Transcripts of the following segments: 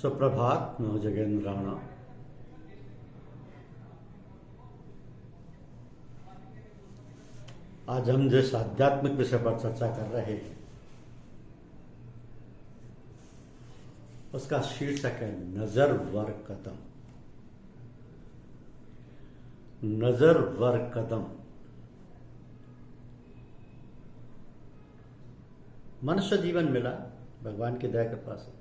सुप्रभात। मैं हूं जगेंद्र राणा। आज हम जिस आध्यात्मिक विषय पर चर्चा कर रहे हैं उसका शीर्षक है नजर वर कदम। नजर वर कदम। मनुष्य जीवन मिला भगवान की दया कृपा से।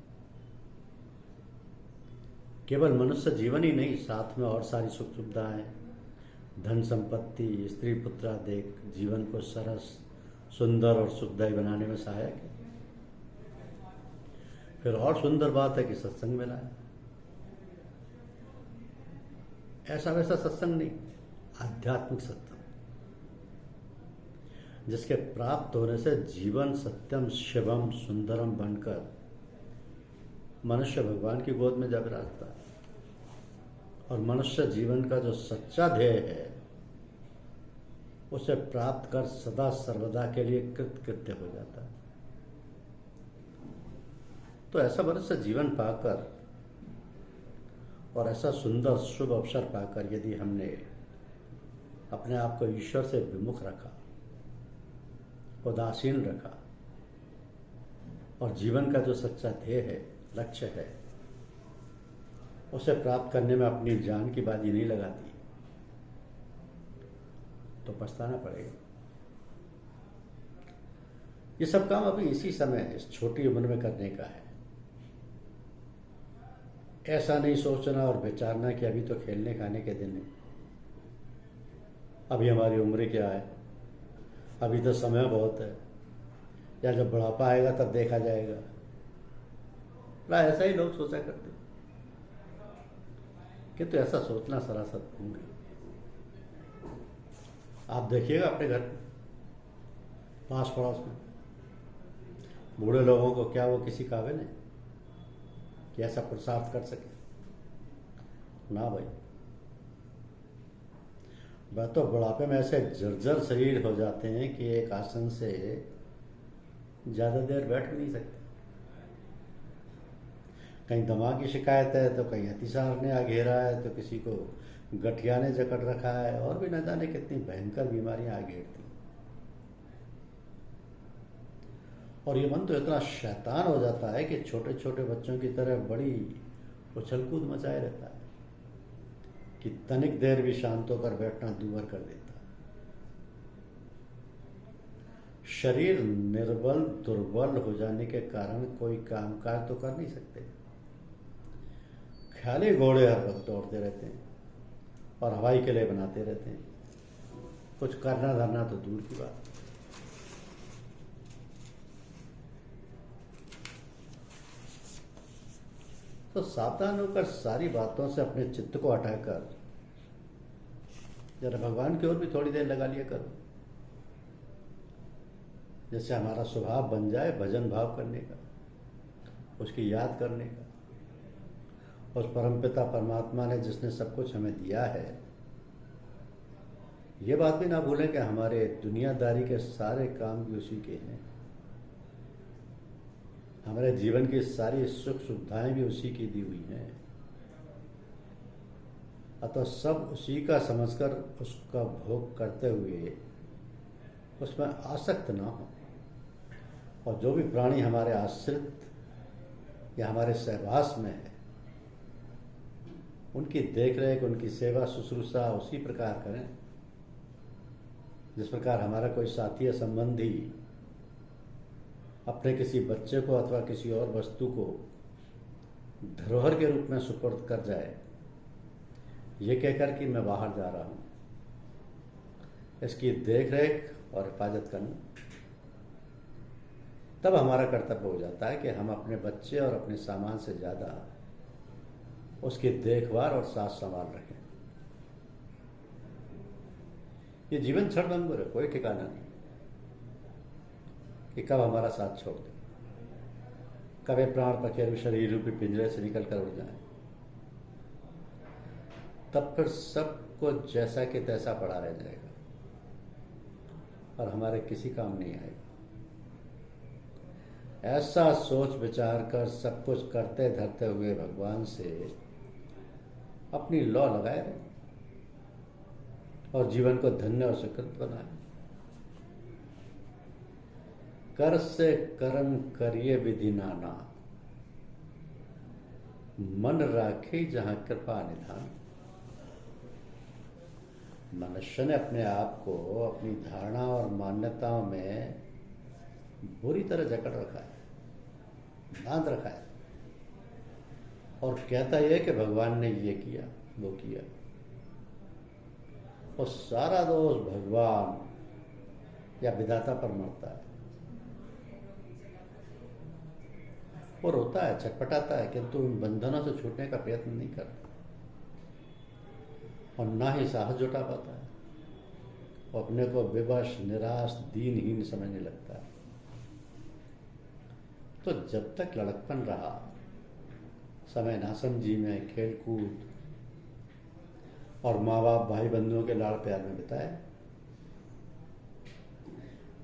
केवल मनुष्य जीवन ही नहीं, साथ में और सारी सुख सुविधाएं, धन संपत्ति, स्त्री पुत्र आदि जीवन को सरस, सुंदर और सुखदायी बनाने में सहायक है। फिर और सुंदर बात है कि सत्संग मिला है। ऐसा वैसा सत्संग नहीं, आध्यात्मिक सत्संग, जिसके प्राप्त होने से जीवन सत्यम शिवम सुंदरम बनकर मनुष्य भगवान की गोद में जा विराजता है और मनुष्य जीवन का जो सच्चा ध्येय है उसे प्राप्त कर सदा सर्वदा के लिए कृतकृत्य हो जाता है। तो ऐसा मनुष्य जीवन पाकर और ऐसा सुंदर शुभ अवसर पाकर यदि हमने अपने आप को ईश्वर से विमुख रखा, उदासीन रखा और जीवन का जो सच्चा ध्येय है, लक्ष्य है, उसे प्राप्त करने में अपनी जान की बाजी नहीं लगाती तो पछताना पड़ेगा। ये सब काम अभी इसी समय, इस छोटी उम्र में करने का है। ऐसा नहीं सोचना और विचारना कि अभी तो खेलने खाने के दिन है, अभी हमारी उम्र क्या है, अभी तो समय बहुत है, या जब बुढ़ापा आएगा तब देखा जाएगा। ऐसा ही लोग सोचा करते, किंतु ऐसा सोचना सरासर भूल है। आप देखिएगा अपने घर में, पास पड़ोस में बूढ़े लोगों को क्या वो किसी काबिल है कि ऐसा पुरुषार्थ कर सके? ना भाई, वह तो बुढ़ापे में ऐसे जर्जर शरीर हो जाते हैं कि एक आसन से ज्यादा देर बैठ भी नहीं सकते। कहीं दिमाग की शिकायत है तो कहीं अतिसार ने आ घेरा है तो किसी को गठिया ने जकड़ रखा है और भी न जाने कितनी भयंकर बीमारियां आ घेरती। और ये मन तो इतना शैतान हो जाता है कि छोटे छोटे बच्चों की तरह बड़ी उछल कूद मचाए रहता है कि तनिक देर भी शांत होकर बैठना दूभर कर देता है। शरीर निर्बल दुर्बल हो जाने के कारण कोई कामकाज तो कर नहीं सकते। ख्याली घोड़े हर वक्त दौड़ते रहते हैं और हवाई किले बनाते रहते हैं, कुछ करना धरना तो दूर की बात। तो सावधान होकर सारी बातों से अपने चित्त को हटाकर जरा भगवान की ओर भी थोड़ी देर लगा लिया करो, जैसे हमारा स्वभाव बन जाए भजन भाव करने का, उसकी याद करने का। उस परमपिता परमात्मा ने जिसने सब कुछ हमें दिया है, ये बात भी ना भूलें कि हमारे दुनियादारी के सारे काम भी उसी के हैं, हमारे जीवन की सारी सुख सुविधाएं भी उसी की दी हुई हैं। अतः सब उसी का समझकर उसका भोग करते हुए उसमें आसक्त ना हो। और जो भी प्राणी हमारे आश्रित या हमारे सहवास में है, उनकी देखरेख, उनकी सेवा शुश्रूषा उसी प्रकार करें जिस प्रकार हमारा कोई साथी या संबंधी अपने किसी बच्चे को अथवा किसी और वस्तु को धरोहर के रूप में सुपुर्द कर जाए, ये कहकर कि मैं बाहर जा रहा हूं। इसकी देखरेख और हिफाजत करना तब हमारा कर्तव्य हो जाता है कि हम अपने बच्चे और अपने सामान से ज्यादा उसकी देखभाल और साथ संभाल रखें। ये जीवन क्षणभंगुर है, कोई ठिकाना नहीं कि कब हमारा साथ छोड़ दे, कब ये प्राण पखेरु शरीर रूपी पिंजरे से निकल कर उड़ जाए, तब फिर सबको जैसा कि तैसा पड़ा रह जाएगा और हमारे किसी काम नहीं आएगा। ऐसा सोच विचार कर सब कुछ करते धरते हुए भगवान से अपनी लौ लगाए रहे और जीवन को धन्य और सुकृत बनाए। कर से कर्म करिए विधि नाना, मन राखे जहां कृपा निधान। मनुष्य ने अपने आप को अपनी धारणा और मान्यताओं में बुरी तरह जकड़ रखा है, बांध रखा है और कहता यह कि भगवान ने ये किया वो किया, और सारा दोष भगवान या विधाता पर मरता है। वो रोता है, छटपटाता है, किंतु उन बंधनों से छूटने का प्रयत्न नहीं करता और ना ही साहस जुटा पाता है। वो अपने को विवश, निराश, दीनहीन समझने लगता है। तो जब तक लड़कपन रहा, समय नासमझी में, खेल कूद और माँ बाप भाई बंधुओं के लाड़ प्यार में बिताए,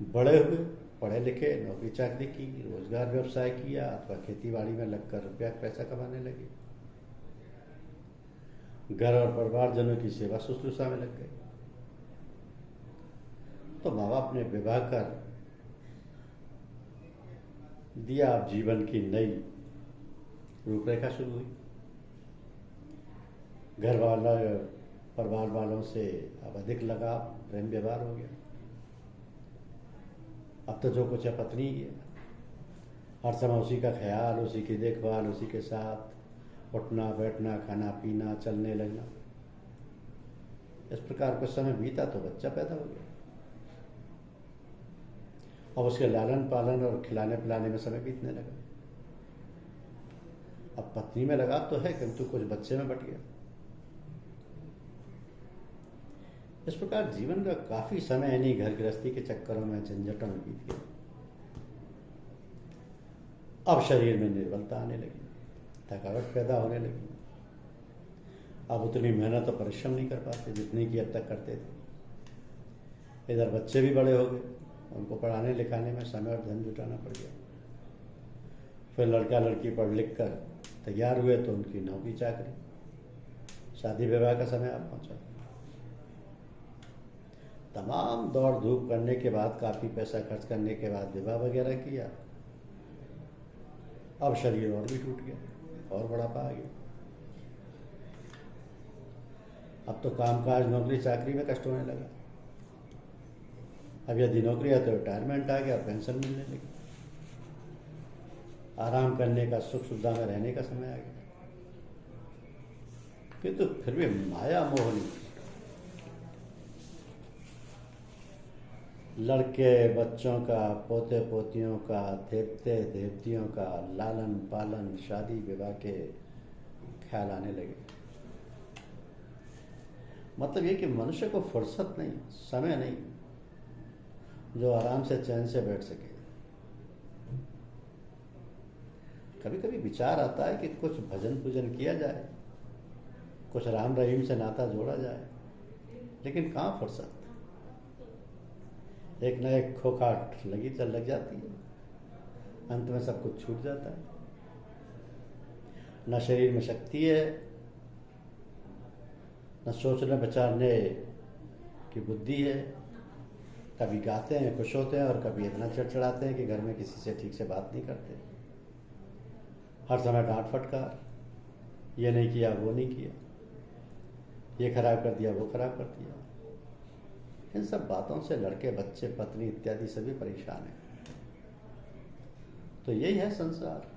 बड़े हुए, पढ़े लिखे, नौकरी चाकरी की, रोजगार व्यवसाय किया अथवा खेती बाड़ी में लगकर रुपया पैसा कमाने लगे, घर और परिवारजनों की सेवा शुश्रूषा में लग गए, तो माँ बाप ने विवाह कर दिया। अब जीवन की नई रूपरेखा शुरू हुई। घर वाला परिवार वालों से अब अधिक लगाव, प्रेम व्यवहार हो गया। अब तो जो कुछ है पत्नी ही है, हर समय उसी का ख्याल, उसी की देखभाल, उसी के साथ उठना बैठना, खाना पीना, चलने लगना। इस प्रकार कुछ समय बीता तो बच्चा पैदा हो गया। अब उसके लालन पालन और खिलाने पिलाने में समय बीतने लगा। अब पत्नी में लगाव तो है, किंतु कुछ बच्चे में बट गया। इस प्रकार जीवन का काफी समय यानी घर गृहस्थी के चक्करों में, झंझटों में बीत गया। अब शरीर में निर्बलता आने लगी, थकावट पैदा होने लगी। अब उतनी मेहनत और परिश्रम नहीं कर पाते जितनी कि अब तक करते थे। इधर बच्चे भी बड़े हो गए, उनको पढ़ाने लिखाने में समय और धन जुटाना पड़ गया। फिर लड़का लड़की पढ़ लिख कर तैयार हुए तो उनकी नौकरी चाकरी, शादी विवाह का समय अब पहुंचा। तमाम दौड़ धूप करने के बाद, काफी पैसा खर्च करने के बाद विवाह वगैरह किया। अब शरीर और भी टूट गया और बुढ़ापा आ गया। अब तो कामकाज, नौकरी चाकरी में कष्ट होने लगा। अब यदि नौकरी है तो रिटायरमेंट आ गया, पेंशन मिलने लगी, आराम करने का, सुख सुविधा में रहने का समय आ गया। किंतु फिर भी माया मोह नहीं। लड़के बच्चों का, पोते पोतियों का, देवते देवतियों का लालन पालन, शादी विवाह के ख्याल आने लगे। मतलब ये कि मनुष्य को फुर्सत नहीं, समय नहीं जो आराम से चैन से बैठ सके। कभी कभी विचार आता है कि कुछ भजन पूजन किया जाए, कुछ राम रहीम से नाता जोड़ा जाए, लेकिन कहाँ फुर्सत। एक न एक खोखाट लग जाती है, अंत में सब कुछ छूट जाता है। न शरीर में शक्ति है, न सोचने विचारने की बुद्धि है। कभी गाते हैं, खुश होते हैं, और कभी इतना चिड़चिड़ाते हैं कि घर में किसी से ठीक से बात नहीं करते। हर समय डांट फटकार, ये नहीं किया वो नहीं किया, ये खराब कर दिया वो खराब कर दिया। इन सब बातों से लड़के, बच्चे, पत्नी इत्यादि सभी परेशान हैं। तो यही है संसार,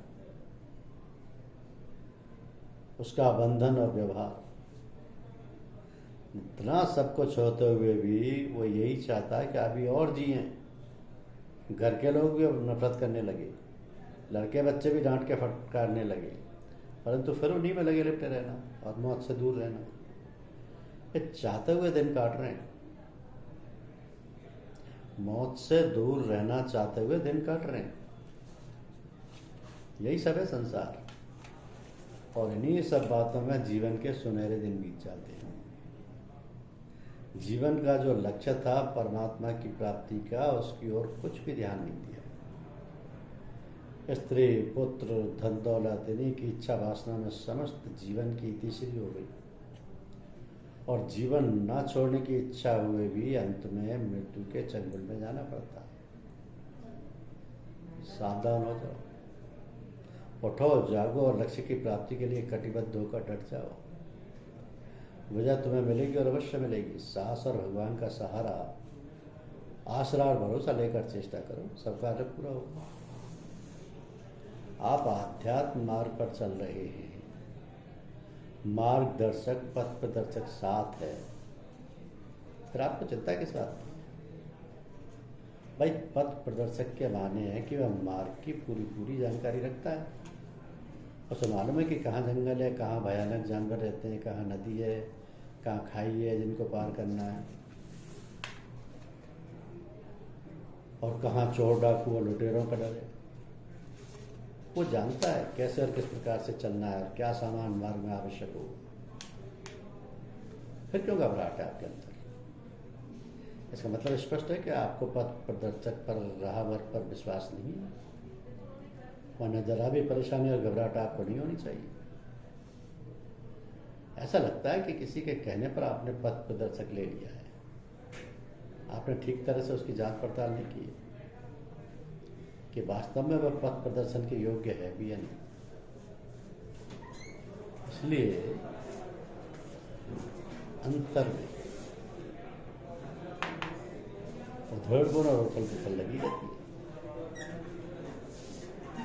उसका बंधन और व्यवहार। इतना सब कुछ होते हुए भी वो यही चाहता है कि अभी और जिए। घर के लोग भी अब नफरत करने लगे, लड़के बच्चे भी डांट के फटकारने लगे, परंतु फिर उन्हीं में लगे लिपटे रहना और मौत से दूर रहना। ये चाहते हुए दिन काट रहे हैं, मौत से दूर रहना चाहते हुए दिन काट रहे हैं। यही सब है संसार, और इन्हीं सब बातों में जीवन के सुनहरे दिन बीत जाते हैं। जीवन का जो लक्ष्य था परमात्मा की प्राप्ति का, उसकी ओर कुछ भी ध्यान नहीं दिया। स्त्री पुत्र धन दौलत इन्हीं की इच्छा वासना में समस्त जीवन की इतिश्री हो गई और जीवन न छोड़ने की इच्छा हुए भी अंत में मृत्यु के चंगुल में जाना पड़ता। सावधान हो जाओ, उठो जागो और लक्ष्य की प्राप्ति के लिए कटिबद्ध होकर डट जाओ। वजह तुम्हें मिलेगी और अवश्य मिलेगी। साहस और भगवान का सहारा, आसरा और भरोसा लेकर चेष्टा करो, सब कार्य पूरा होगा। आप आध्यात्म मार्ग पर चल रहे हैं, मार्गदर्शक पथ प्रदर्शक साथ है, फिर आपको चिंता किस बात की? भाई पथ प्रदर्शक के माने हैं कि वह मार्ग की पूरी पूरी जानकारी रखता है। उसे मालूम है कि कहाँ जंगल है, कहाँ भयानक जानवर रहते हैं, कहाँ नदी है, कहाँ खाई है जिनको पार करना है, और कहाँ चोर डाकू और लुटेरों का डर है। वो जानता है कैसे और किस प्रकार से चलना है और क्या सामान मार्ग में आवश्यक हो। फिर क्यों घबराहट है आपके अंदर? इसका मतलब स्पष्ट है कि आपको पथ प्रदर्शक पर, राहबर पर विश्वास नहीं है, वरना जरा भी परेशानी और घबराहट आपको नहीं होनी चाहिए। ऐसा लगता है कि किसी के कहने पर आपने पथ प्रदर्शक ले लिया है, आपने ठीक तरह से उसकी जांच पड़ताल नहीं की कि वास्तव में वह पथ प्रदर्शन के योग्य है भी या नहीं। इसलिए अंतर में उधड़ बुन और उथल पुथल लगी रहती है।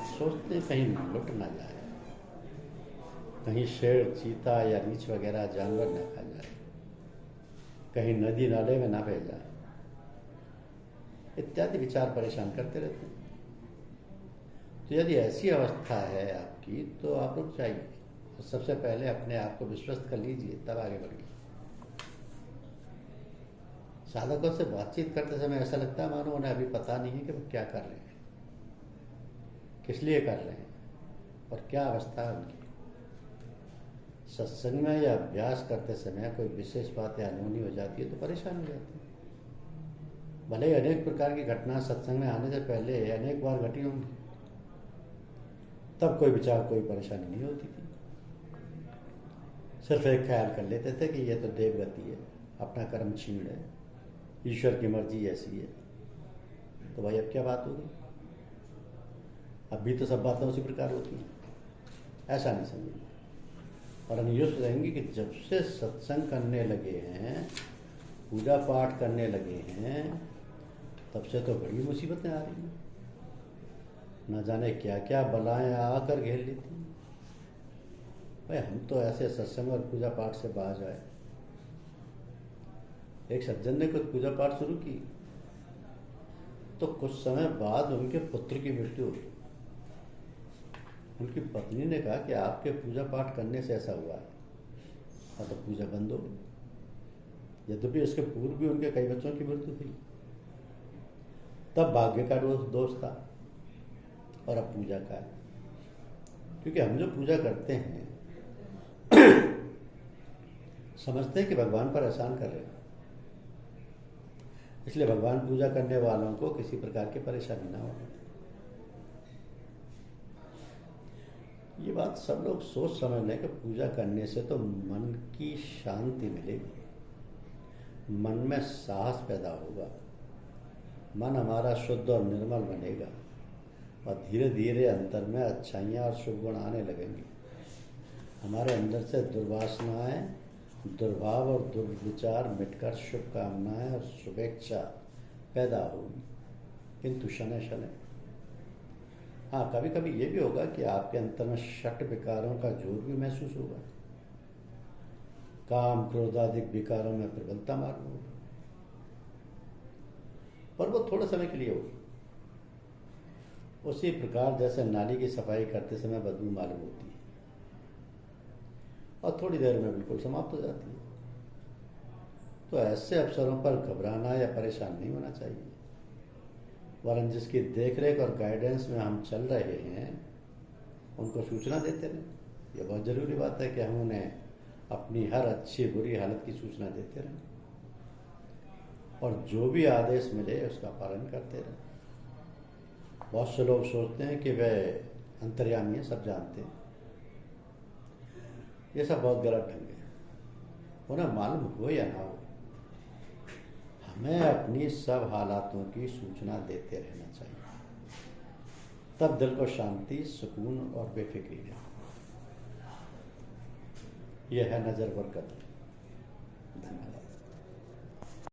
सोचते कहीं लुट ना जाए, कहीं शेर चीता या रीछ वगैरह जानवर ना खा जाए, कहीं नदी नाले में ना बह जाए, इत्यादि विचार परेशान करते रहते हैं। तो यदि ऐसी अवस्था है आपकी तो आप रुक जाइए और सबसे पहले अपने आप को विश्वस्त कर लीजिए, तब आगे बढ़िए। साधकों से बातचीत करते समय ऐसा लगता है मानो उन्हें अभी पता नहीं है कि वो क्या कर रहे हैं, किस लिए कर रहे हैं और क्या अवस्था है उनकी। सत्संग में या अभ्यास करते समय कोई विशेष बातें अनहोनी हो जाती है तो परेशान हो जाते हैं। भले ही अनेक प्रकार की घटना सत्संग में आने से पहले अनेक बार घटी होंगी, तब कोई विचार कोई परेशानी नहीं होती थी। सिर्फ एक ख्याल कर लेते थे कि यह तो देवगति है, अपना कर्म छीण है, ईश्वर की मर्जी ऐसी है, तो भाई अब क्या बात होगी, अब भी तो सब बातें उसी प्रकार होती हैं। ऐसा नहीं समझेंगे और हम ये सोचेंगे कि जब से सत्संग करने लगे हैं, पूजा पाठ करने लगे हैं, तब से तो बड़ी मुसीबतें आ रही हैं, न जाने क्या क्या बलाएं आकर घेर लेती हैं। भाई हम तो ऐसे सत्संग और पूजा पाठ से बाज आए। एक सज्जन ने कुछ पूजा पाठ शुरू की तो कुछ समय बाद उनके पुत्र की मृत्यु हुई। उनकी पत्नी ने कहा कि आपके पूजा पाठ करने से ऐसा हुआ है, और तो पूजा बंद हो गई। यद्यपि इसके पूर्व भी उनके कई बच्चों की मृत्यु हुई, तब भाग्य का दोष था और अब पूजा का है। क्योंकि हम जो पूजा करते हैं समझते हैं कि भगवान पर एहसान कर रहे हैं, इसलिए भगवान पूजा करने वालों को किसी प्रकार की परेशानी ना हो। ये बात सब लोग सोच समझ लें कि पूजा करने से तो मन की शांति मिलेगी, मन में साहस पैदा होगा, मन हमारा शुद्ध और निर्मल बनेगा और धीरे धीरे अंतर में अच्छाइयाँ और शुभ गुण आने लगेंगे। हमारे अंदर से दुर्वासनाएं, दुर्भाव और दुर्विचार मिटकर शुभकामनाएं और शुभेच्छा पैदा होगी, किंतु शनै शनै। हाँ, कभी कभी ये भी होगा कि आपके अंतर में षट विकारों का जोर भी महसूस होगा, काम क्रोध आदि विकारों में प्रबलता मालूम होगी, पर वो थोड़े समय के लिए होगी। उसी प्रकार जैसे नाली की सफाई करते समय बदबू मालूम होती है और थोड़ी देर में बिल्कुल समाप्त हो जाती है। तो ऐसे अवसरों पर घबराना या परेशान नहीं होना चाहिए, वरन जिसकी देखरेख और गाइडेंस में हम चल रहे हैं उनको सूचना देते रहें। यह बहुत जरूरी बात है कि हम उन्हें अपनी हर अच्छी बुरी हालत की सूचना देते रहें और जो भी आदेश मिले उसका पालन करते रहें। बहुत से लोग सोचते हैं कि वह अंतर्यामी है, सब जानते हैं। ये सब बहुत गलत ढंग है। उन्हें मालूम हो या ना हो, हमें अपनी सब हालातों की सूचना देते रहना चाहिए। तब दिल को शांति, सुकून और बेफिक्री है। यह है नजर बरकत।